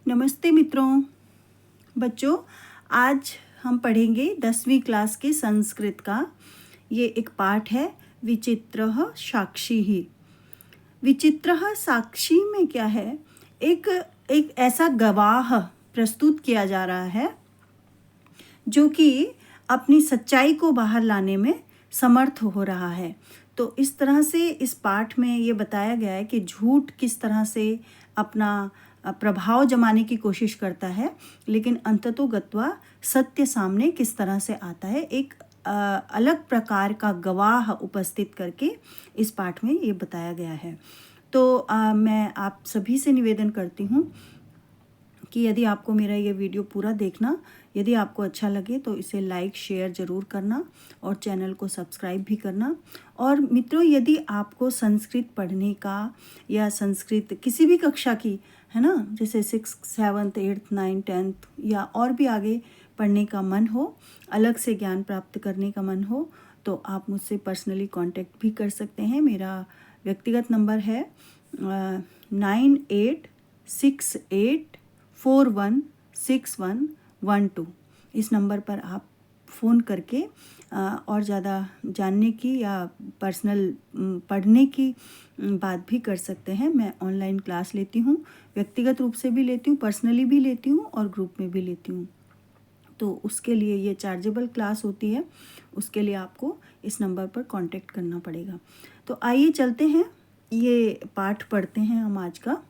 नमस्ते मित्रों। बच्चों, आज हम पढ़ेंगे 10वीं क्लास के संस्कृत का ये एक पाठ है, विचित्रः साक्षिः। विचित्रः साक्षी में क्या है? एक ऐसा गवाह प्रस्तुत किया जा रहा है जो कि अपनी सच्चाई को बाहर लाने में समर्थ हो रहा है। तो इस तरह से इस पाठ में ये बताया गया है कि झूठ किस तरह से अपना प्रभाव जमाने की कोशिश करता है, लेकिन अंततोगत्वा सत्य सामने किस तरह से आता है। एक अलग प्रकार का गवाह उपस्थित करके इस पाठ में ये बताया गया है। तो मैं आप सभी से निवेदन करती हूँ कि यदि आपको मेरा ये वीडियो पूरा देखना, यदि आपको अच्छा लगे तो इसे लाइक शेयर ज़रूर करना और चैनल को सब्सक्राइब भी करना। और मित्रों, यदि आपको संस्कृत पढ़ने का या संस्कृत किसी भी कक्षा की, है ना, जैसे 6th 7th 8th 9th 10th या और भी आगे पढ़ने का मन हो, अलग से ज्ञान प्राप्त करने का मन हो, तो आप मुझसे पर्सनली कांटेक्ट भी कर सकते हैं। मेरा व्यक्तिगत नंबर है 9868416112। इस नंबर पर आप फ़ोन करके और ज़्यादा जानने की या पर्सनल पढ़ने की बात भी कर सकते हैं। मैं ऑनलाइन क्लास लेती हूँ, व्यक्तिगत रूप से भी लेती हूँ, पर्सनली भी लेती हूँ और ग्रुप में भी लेती हूँ। तो उसके लिए ये चार्जेबल क्लास होती है, उसके लिए आपको इस नंबर पर कांटेक्ट करना पड़ेगा। तो आइए चलते हैं, ये पाठ पढ़ते हैं हम आज का।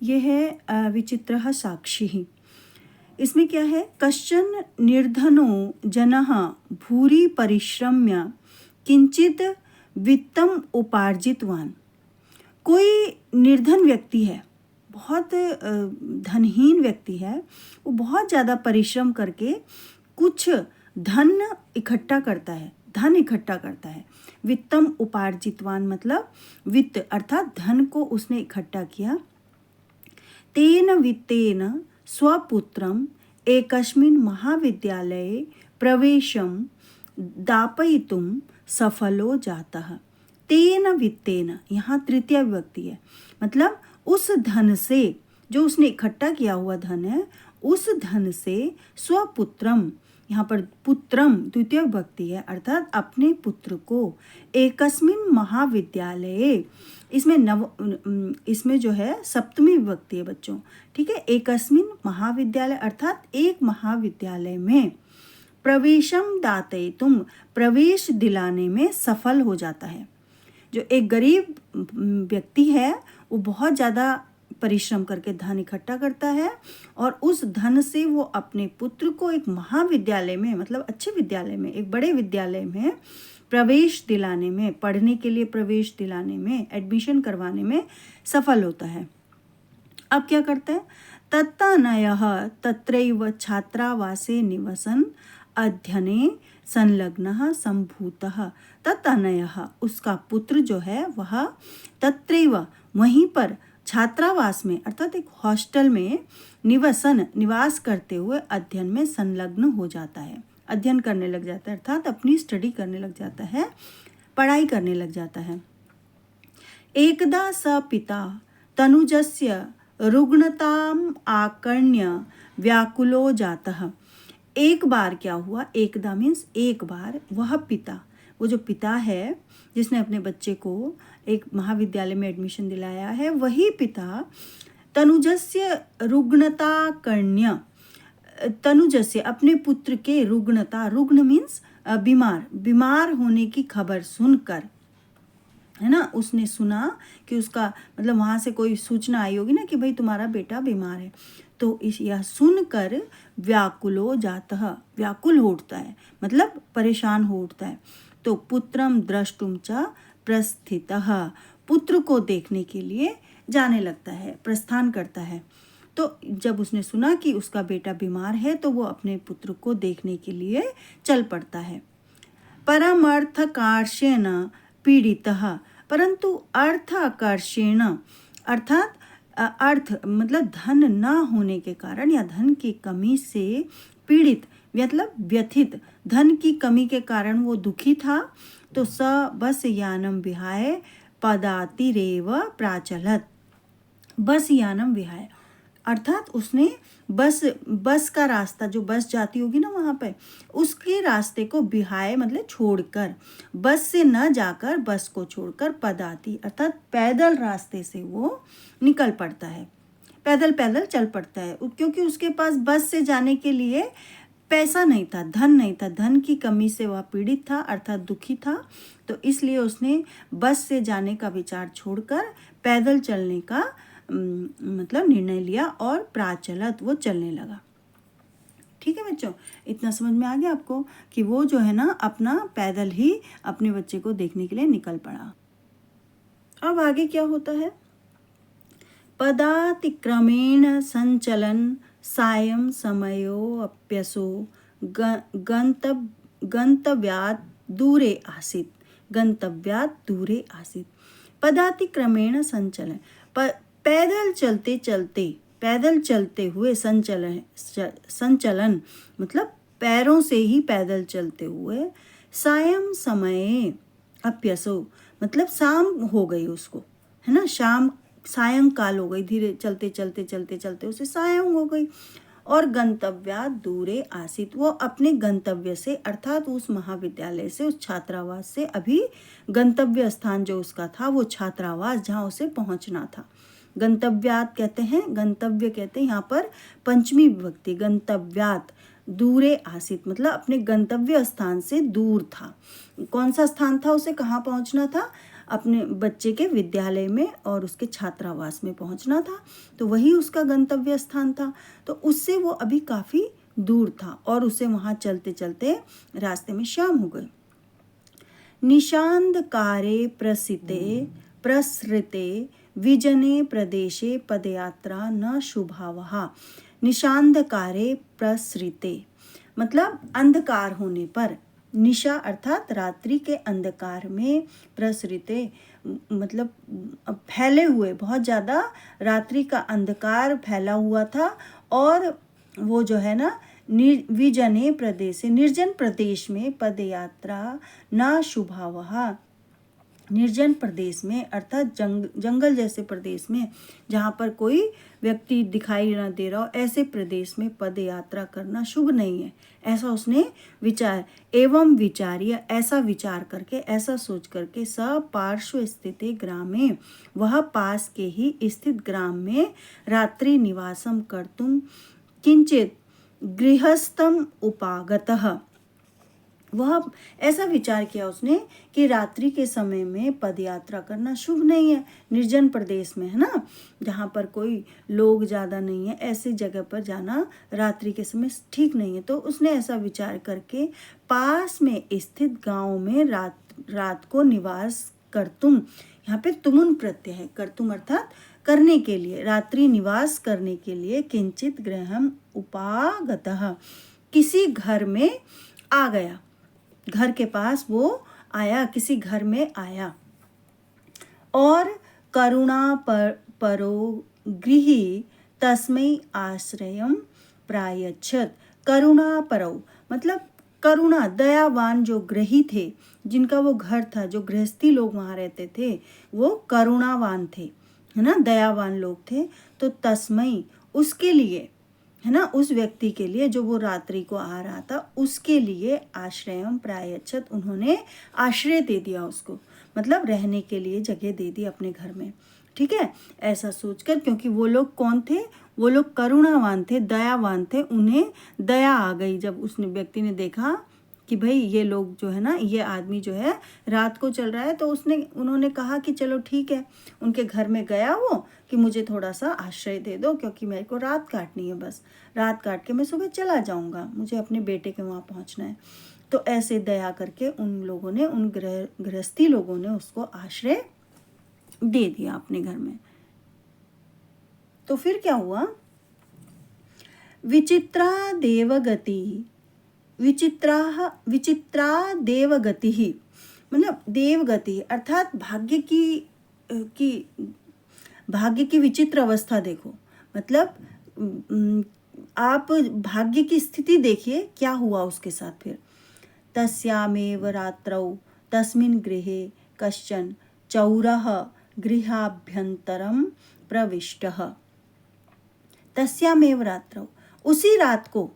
ये है विचित्रः साक्षिः। इसमें क्या है? कश्चन निर्धनो जनः भूरि परिश्रम्य किंचित वित्तम उपार्जितवान। कोई निर्धन व्यक्ति है, बहुत धनहीन व्यक्ति है, वो बहुत ज़्यादा परिश्रम करके कुछ धन इकट्ठा करता है, धन इकट्ठा करता है। वित्तम उपार्जितवान मतलब वित्त अर्थात धन को उसने इकट्ठा किया। तेन वित्तेन स्वपुत्रम एकस्मिन् महाविद्यालये प्रवेशं दापयितुं सफलो जातः। तेन वित्तेन, यहाँ तृतीय विभक्ति है, मतलब उस धन से, जो उसने इकट्ठा किया हुआ धन है, उस धन से स्वपुत्रम, यहाँ पर पुत्रम द्वितीय विभक्ति है, अर्थात अपने पुत्र को, एकस्मिन् महाविद्यालये, इसमें जो है सप्तमी विभक्ति है बच्चों, ठीक है। एकस्मिन् महाविद्यालय अर्थात एक महाविद्यालय में, प्रवेशम दातयितुम प्रवेश दिलाने में सफल हो जाता है। जो एक गरीब व्यक्ति है वो बहुत ज़्यादा परिश्रम करके धन इकट्ठा करता है और उस धन से वो अपने पुत्र को एक महाविद्यालय में, मतलब अच्छे विद्यालय में, एक बड़े विद्यालय में प्रवेश दिलाने में, पढ़ने के लिए प्रवेश दिलाने में, एडमिशन करवाने में सफल होता है। अब क्या करता है? तत्तनयः तत्रैव छात्रावासे निवसन अध्ययने संलग्नः संभूतः। तत्तनयः, उसका पुत्र जो है वह तत्रैव, वहीं पर, छात्रावास में अर्थात एक हॉस्टल में, निवास करते हुए अध्ययन में संलग्न हो जाता है, अध्ययन करने लग जाता है, अर्थात अपनी स्टडी करने लग जाता है, पढ़ाई करने लग जाता है। एकदा स पिता तनुजस्य रुग्णताम आकर्ण्य व्याकुलो जातः। एक बार क्या हुआ? एकदा मीन्स एक बार, वह पिता, वो जो पिता है जिसने अपने बच्चे को एक महाविद्यालय में एडमिशन दिलाया है, वही पिता तनुजस्य रुग्णताकर्ण्य, तनुजस्य अपने पुत्र के रुग्णता, रुग्ण मीन्स बीमार होने की खबर सुनकर, है ना, उसने सुना कि उसका, मतलब वहाँ से कोई सूचना आई होगी ना कि भाई तुम्हारा बेटा बीमार है, तो यह सुनकर व्याकुलो जातः, व्याकुल हो उठता है, मतलब परेशान हो उठता है। तो पुत्रम द्रष्टुम च प्रस्थितः, पुत्र को देखने के लिए जाने लगता है, प्रस्थान करता है। तो जब उसने सुना कि उसका बेटा बीमार है तो वो अपने पुत्र को देखने के लिए चल पड़ता है। परमर्थकार्षेण पीड़ितः, परंतु अर्थाकर्षेण अर्थात अर्थ मतलब धन न होने के कारण या धन की कमी से पीड़ित, मतलब व्यथित, धन की कमी के कारण वो दुखी था। तो स बस यानम विहाय पदातिरेव प्राचलत। बस यानम विहाय, अर्थात उसने बस का रास्ता, जो बस जाती होगी ना वहाँ पे, उसके रास्ते को बिहाए मतलब छोड़कर, बस से न जाकर, बस को छोड़कर पदाती अर्थात पैदल रास्ते से वो निकल पड़ता है, पैदल पैदल चल पड़ता है, क्योंकि उसके पास बस से जाने के लिए पैसा नहीं था, धन नहीं था, धन की कमी से वह पीड़ित था अर्थात दुखी था। तो इसलिए उसने बस से जाने का विचार छोड़कर पैदल चलने का मतलब निर्णय लिया और प्राचलत वो चलने लगा। ठीक है बच्चों, इतना समझ में आ गया आपको कि वो जो है ना अपना पैदल ही अपने बच्चे को देखने के लिए निकल पड़ा। अब आगे क्या होता है? पदातिक्रमेण संचलन सायं समयोऽप्यसो गन्तव्यात् दूरे आसीत्, गंतव्यात दूरे आसीत्। पदातिक्रमेण संचलन, पैदल चलते चलते, पैदल चलते हुए संचलन मतलब पैरों से ही पैदल चलते हुए, सायं समय अप्यसो मतलब शाम हो गई उसको, है ना, शाम सायंकाल हो गई, धीरे चलते चलते चलते चलते उसे सायं हो गई। और गंतव्यात दूरे आसीत, वो अपने गंतव्य से अर्थात उस महाविद्यालय से, उस छात्रावास से, अभी गंतव्य स्थान जो उसका था वो छात्रावास जहाँ उसे पहुँचना था। गंतव्यात कहते हैं, गंतव्य कहते हैं यहाँ पर पंचमी विभक्ति, गंतव्यात दूरे आसीत मतलब अपने गंतव्य स्थान से दूर था। कौन सा स्थान था, उसे कहाँ पहुँचना था? अपने बच्चे के विद्यालय में और उसके छात्रावास में पहुंचना था, तो वही उसका गंतव्य स्थान था। तो उससे वो अभी काफ़ी दूर था और उसे वहाँ चलते चलते रास्ते में शाम हो गई। निशांधकारे प्रसृते विजने प्रदेशे पदयात्रा न शुभावः। निशांधकारे प्रसृते मतलब अंधकार होने पर, निशा अर्थात रात्रि के अंधकार में, प्रसृते मतलब फैले हुए, बहुत ज़्यादा रात्रि का अंधकार फैला हुआ था और वो जो है ना विजने प्रदेश, निर्जन प्रदेश में, पदयात्रा न शुभावः निर्जन प्रदेश में अर्थात जंगल जैसे प्रदेश में, जहाँ पर कोई व्यक्ति दिखाई न दे रहा हो, ऐसे प्रदेश में पद यात्रा करना शुभ नहीं है, ऐसा उसने विचार एवं विचार्य, ऐसा विचार करके, ऐसा सोच करके, सपार्श्व स्थित ग्रामे, वह पास के ही स्थित ग्राम में रात्रि निवासम कर्तुम किंचित गृहस्थम उपागतः, वह ऐसा विचार किया उसने कि रात्रि के समय में पदयात्रा करना शुभ नहीं है, निर्जन प्रदेश में, है ना, जहाँ पर कोई लोग ज़्यादा नहीं है, ऐसी जगह पर जाना रात्रि के समय ठीक नहीं है। तो उसने ऐसा विचार करके पास में स्थित गांव में रात को निवास करतुम, यहाँ पे तुमुन प्रत्यय है, करतुम अर्थात करने के लिए, रात्रि निवास करने के लिए, किंचित गृहम उपागतः किसी घर में आ गया, घर के पास वो आया, किसी घर में आया। और करुणा परो गृही तस्मै आश्रयम प्रायच्छत, करुणा परो मतलब करुणा, दयावान जो गृही थे, जिनका वो घर था, जो गृहस्थी लोग वहाँ रहते थे, वो करुणावान थे, है ना, दयावान लोग थे। तो तस्मै उसके लिए, है ना, उस व्यक्ति के लिए जो वो रात्रि को आ रहा था, उसके लिए आश्रयम प्रायच्छत, उन्होंने आश्रय दे दिया उसको, मतलब रहने के लिए जगह दे दी अपने घर में। ठीक है, ऐसा सोचकर, क्योंकि वो लोग कौन थे, वो लोग करुणावान थे, दयावान थे, उन्हें दया आ गई जब उसने व्यक्ति ने देखा कि भाई ये लोग जो है ना, ये आदमी जो है रात को चल रहा है, तो उन्होंने कहा कि चलो ठीक है, उनके घर में गया वो कि मुझे थोड़ा सा आश्रय दे दो, क्योंकि मेरे को रात काटनी है, बस रात काट के मैं सुबह चला जाऊंगा, मुझे अपने बेटे के वहाँ पहुँचना है। तो ऐसे दया करके उन लोगों ने, उन गृहस्थी लोगों ने उसको आश्रय दे दिया अपने घर में। तो फिर क्या हुआ? विचित्रा देवगति मतलब देवगति अर्थात भाग्य की विचित्र अवस्था देखो, मतलब आप भाग्य की स्थिति देखिए क्या हुआ उसके साथ। फिर तस्यामेव रात्रौ तस्मिन् गृहे कश्चन चौरः गृहाभ्यन्तरं प्रविष्टः, तस्यामेव रात्रौ, उसी रात को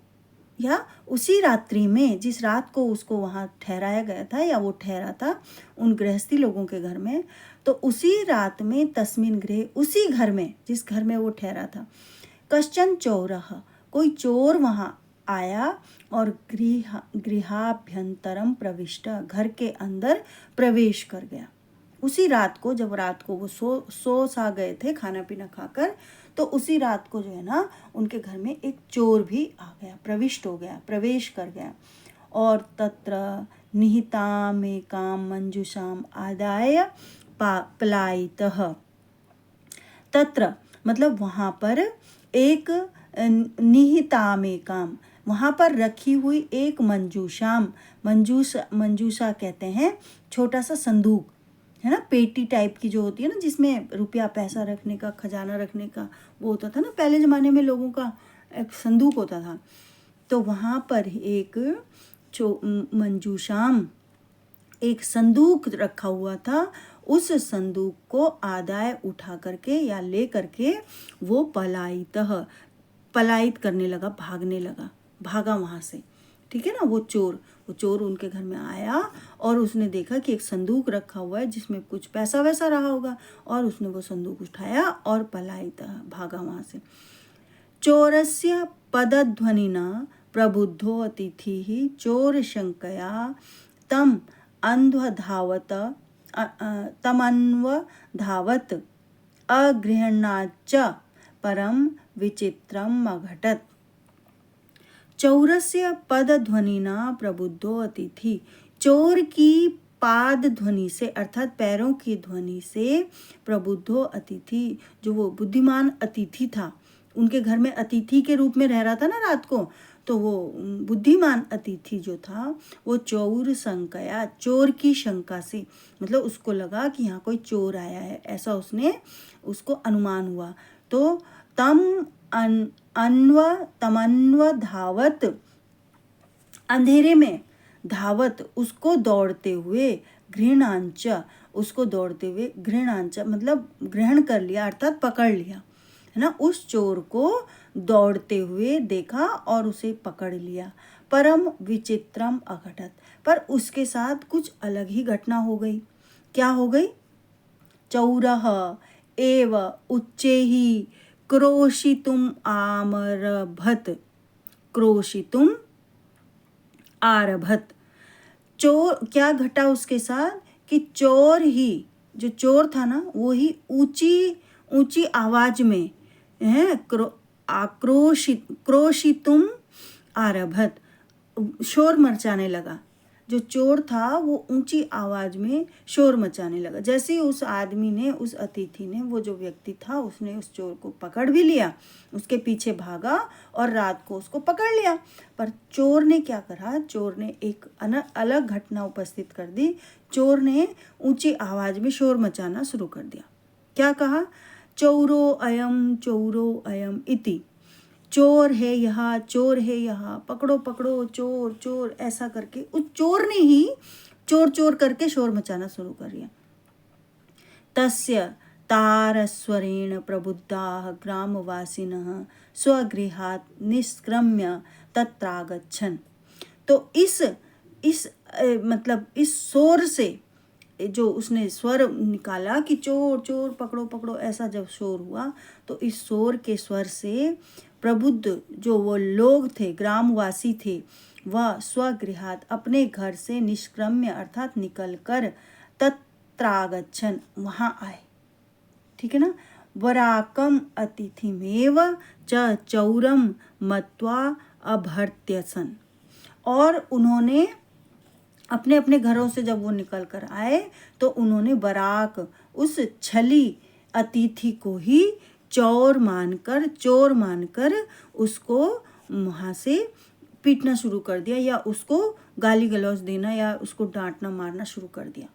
या उसी रात्रि में, जिस रात को उसको वहाँ ठहराया गया था या वो ठहरा था उन गृहस्थी लोगों के घर में, तो उसी रात में तस्मिन गृहे, उसी घर में जिस घर में वो ठहरा था, कश्चन चौरः, कोई चोर वहाँ आया और गृहाभ्यंतरम प्रविष्ट, घर के अंदर प्रवेश कर गया। उसी रात को, जब रात को वो सो सा गए थे खाना पीना खाकर, तो उसी रात को जो है ना उनके घर में एक चोर भी आ गया, प्रविष्ट हो गया, प्रवेश कर गया। और तत्र निहितामेकां मंजूषाम आदाय पलायितः, तत्र मतलब वहाँ पर एक निहितामेकाम, वहाँ पर रखी हुई एक मंजूषाम, मंजूषा कहते हैं छोटा सा संदूक, है ना, पेटी टाइप की जो होती है ना, जिसमें रुपया पैसा रखने का, खजाना रखने का वो होता था ना, पहले ज़माने में लोगों का एक संदूक होता था। तो वहाँ पर एक मंजूषाम, एक संदूक रखा हुआ था। उस संदूक को आदाय उठा करके या ले करके वो पलायित करने लगा, भागने लगा, भागा वहाँ से। ठीक है ना, वो चोर उनके घर में आया और उसने देखा कि एक संदूक रखा हुआ है जिसमें कुछ पैसा वैसा रहा होगा, और उसने वो संदूक उठाया और पलायित, भागा वहाँ से। चोरस्य पदध्वनिना प्रबुद्धो अतिथिः चोर शंकया तम अन्वधावत अगृह्णाच्च परम विचित्रम अघटत। चौरस्य पद ध्वनिना प्रबुद्धो अतिथि, चोर की पाद ध्वनि से अर्थात पैरों की ध्वनि से प्रबुद्धो अतिथि, जो वो बुद्धिमान अतिथि था, उनके घर में अतिथि के रूप में रह रहा था ना रात को, तो वो बुद्धिमान अतिथि जो था वो चौर शंकया, चोर की शंका से, मतलब उसको लगा कि यहाँ कोई चोर आया है, ऐसा उसको अनुमान हुआ। तो तमन्व धावत, अंधेरे में धावत, उसको दौड़ते हुए, घृणांच, उसको दौड़ते हुए, घृणांच मतलब ग्रहण कर लिया अर्थात पकड़ लिया, है ना, उस चोर को दौड़ते हुए देखा और उसे पकड़ लिया। परम विचित्रम अघटत, पर उसके साथ कुछ अलग ही घटना हो गई। क्या हो गई? चौरः एव उच्चैः क्रोशितुम आरभत। चोर, क्या घटा उसके साथ कि चोर ही, जो चोर था ना, वो ही ऊंची आवाज में क्रोशितुम आरभत, शोर मचाने लगा। जो चोर था वो ऊंची आवाज में शोर मचाने लगा। जैसे ही उस आदमी ने, उस अतिथि ने, वो जो व्यक्ति था, उसने उस चोर को पकड़ भी लिया, उसके पीछे भागा और रात को उसको पकड़ लिया। पर चोर ने क्या करा? चोर ने एक अलग घटना उपस्थित कर दी। चोर ने ऊंची आवाज में शोर मचाना शुरू कर दिया। क्या कहा? चौरो अयम इति, चोर है यहाँ, चोर है यहाँ, पकड़ो पकड़ो, चोर चोर, ऐसा करके उस चोर ने ही चोर करके शोर मचाना शुरू कर दिया। तस्य तारस्वरेण प्रबुद्धाः ग्रामवासिनः स्वगृहात् निष्क्रम्य तत्रागच्छन्। तो इस मतलब इस शोर से, जो उसने स्वर निकाला कि चोर चोर, पकड़ो पकड़ो, ऐसा जब शोर हुआ, तो इस शोर के स्वर से प्रबुद्ध जो वो लोग थे, ग्रामवासी थे, वह स्वगृहात, अपने घर से, निष्क्रम्य अर्थात निकलकर, तत्रागच्छन्, वहाँ आए। ठीक है ना। वराकम अतिथिमेव च चौरम मत्वा अभर्त्यसन, और उन्होंने अपने अपने घरों से जब वो निकल कर आए तो उन्होंने बराक, उस छली अतिथि को ही चोर मानकर उसको वहाँ से पीटना शुरू कर दिया, या उसको गाली गलौज देना या उसको डांटना मारना शुरू कर दिया।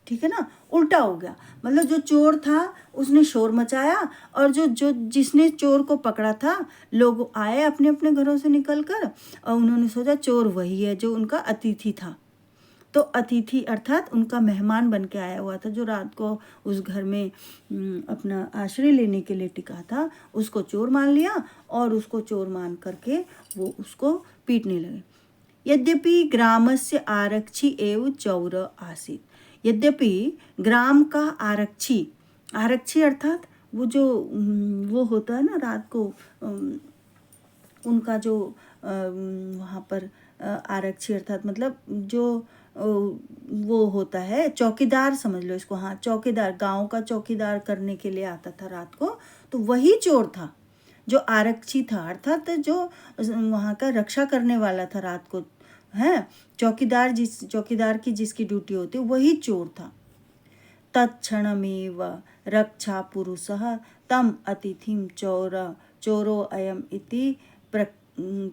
ठीक है ना, उल्टा हो गया। मतलब जो चोर था उसने शोर मचाया, और जिसने चोर को पकड़ा था, लोग आए अपने अपने घरों से निकल कर और उन्होंने सोचा चोर वही है जो उनका अतिथि था। तो अतिथि अर्थात उनका मेहमान बन के आया हुआ था, जो रात को उस घर में अपना आश्रय लेने के लिए टिका था, उसको चोर मान लिया और उसको चोर मान करके वो उसको पीटने लगे। यद्यपि ग्रामस्य आरक्षी एव चौर आसीत्। यद्यपि ग्राम का आरक्षी, आरक्षी अर्थात वो जो वो होता है ना रात को उनका जो वहाँ पर आरक्षी अर्थात मतलब जो वो होता है चौकीदार, समझ लो इसको, हाँ चौकीदार, गांव का चौकीदार करने के लिए आता था रात को, तो वही चोर था जो आरक्षी था, अर्थात जो वहाँ का रक्षा करने वाला था रात को, है चौकीदार, जिस चौकीदार की जिसकी ड्यूटी होती वही चोर था। तत्क्षणमेव रक्षा पुरुषः तम अतिथिं चोरो अयम इति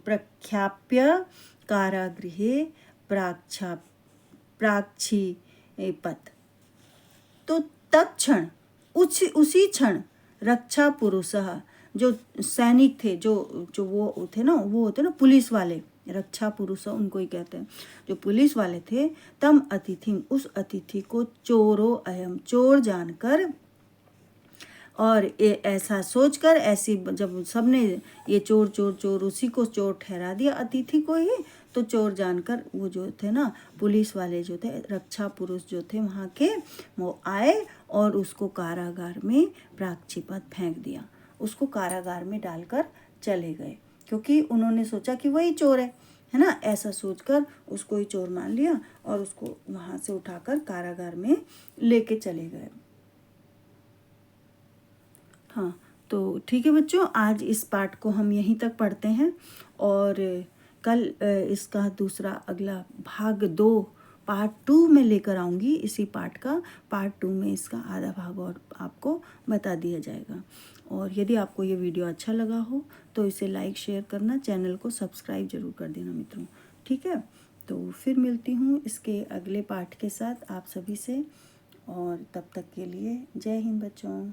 प्रख्याप्य कारागृहे प्राक्षिपत। तो तत्क्षण, उसी क्षण रक्षा पुरुषः, जो सैनिक थे, जो वो थे ना, वो होते ना पुलिस वाले, रक्षा पुरुष उनको ही कहते हैं, जो पुलिस वाले थे, तम अतिथि, उस अतिथि को चोरो अयम, चोर जानकर और ऐसा सोचकर, ऐसी जब सबने ये चोर चोर चोर उसी को चोर ठहरा दिया, अतिथि को ही, तो चोर जानकर वो जो थे ना पुलिस वाले जो थे, रक्षा पुरुष जो थे वहाँ के, वो आए और उसको कारागार में प्राक्षिपत फेंक दिया, उसको कारागार में डालकर चले गए, क्योंकि उन्होंने सोचा कि वही चोर है ना, ऐसा सोचकर उसको ही चोर मान लिया और उसको वहाँ से उठाकर कारागार में लेके चले गए। हाँ, तो ठीक है बच्चों, आज इस पाठ को हम यहीं तक पढ़ते हैं और कल इसका दूसरा अगला भाग 2 पार्ट 2 में लेकर आऊँगी। इसी पाठ का पार्ट 2 में इसका आधा भाग और आपको बता दिया जाएगा। और यदि आपको ये वीडियो अच्छा लगा हो तो इसे लाइक शेयर करना, चैनल को सब्सक्राइब जरूर कर देना मित्रों, ठीक है। तो फिर मिलती हूँ इसके अगले पाठ के साथ आप सभी से, और तब तक के लिए जय हिंद बच्चों।